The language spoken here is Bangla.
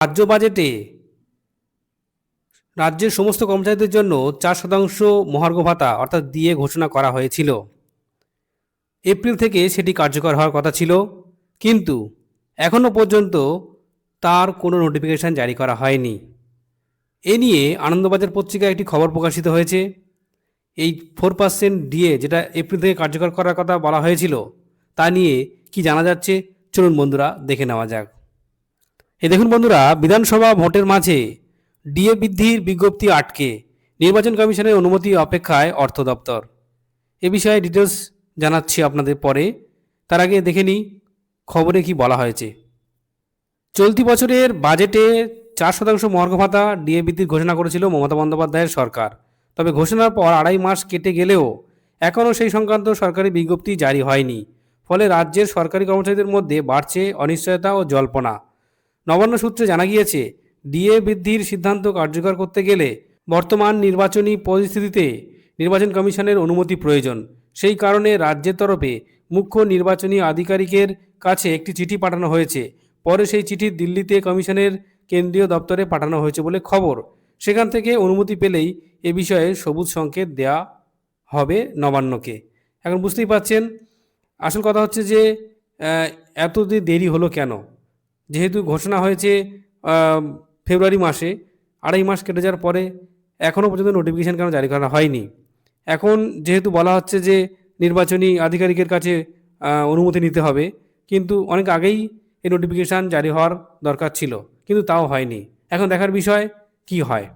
রাজ্য বাজেটে রাজ্যের সমস্ত কর্মচারীদের জন্য 4% মহার্ঘ ভাতা অর্থাৎ দিয়ে ঘোষণা করা হয়েছিল। এপ্রিল থেকে সেটি কার্যকর হওয়ার কথা ছিল, কিন্তু এখনও পর্যন্ত তার কোনো নোটিফিকেশান জারি করা হয়নি। এ নিয়ে আনন্দবাজার পত্রিকায় একটি খবর প্রকাশিত হয়েছে। এই 4% ডিএ যেটা এপ্রিল থেকে কার্যকর করার কথা বলা হয়েছিল, তা নিয়ে কি জানা যাচ্ছে চলুন বন্ধুরা দেখে নেওয়া যাক। দেখুন বন্ধুরা, বিধানসভা ভোটের মাঝে ডিএ বৃদ্ধির বিজ্ঞপ্তি আটকে নির্বাচন কমিশনের অনুমতি অপেক্ষায় অর্থ দপ্তর। এ বিষয়ে ডিটেলস জানাচ্ছি আপনাদের পরে। তার আগে দেখে নিই খবরে কি বলা হয়েছে। চলতি বছরের বাজেটে 4% মহার্ঘ ভাতা ডিএ বৃদ্ধির ঘোষণা করেছিল মমতা বন্দ্যোপাধ্যায়ের সরকার। তবে ঘোষণার পর 2.5 মাস কেটে গেলেও এখনও সেই সংক্রান্ত সরকারি বিজ্ঞপ্তি জারি হয়নি। ফলে রাজ্যের সরকারি কর্মচারীদের মধ্যে বাড়ছে অনিশ্চয়তা ও জল্পনা। নবান্ন সূত্রে জানা গিয়েছে, ডিএ বৃদ্ধির সিদ্ধান্ত কার্যকর করতে গেলে বর্তমান নির্বাচনী পরিস্থিতিতে নির্বাচন কমিশনের অনুমতি প্রয়োজন। সেই কারণে রাজ্যের তরফে মুখ্য নির্বাচনী আধিকারিকের কাছে একটি চিঠি পাঠানো হয়েছে। পরে সেই চিঠি দিল্লিতে কমিশনের কেন্দ্রীয় দপ্তরে পাঠানো হয়েছে বলে খবর। সেখান থেকে অনুমতি পেলেই এ বিষয়ে সবুজ সংকেত দেয়া হবে নবান্নকে। এখন বুঝতেই পারছেন, আসল কথা হচ্ছে যে এত দেরি হলো কেন। যেহেতু ঘোষণা হয়েছে ফেব্রুয়ারি মাসে, 2.5 মাস কেটে যাওয়ার পরে এখনও পর্যন্ত নোটিফিকেশান কেন জারি করা হয়নি। এখন যেহেতু বলা হচ্ছে যে নির্বাচনী আধিকারিকের কাছে অনুমতি নিতে হবে, কিন্তু অনেক আগেই এই নোটিফিকেশান জারি হওয়ার দরকার ছিল, কিন্তু তাও হয়নি। এখন দেখার বিষয় কি হয়।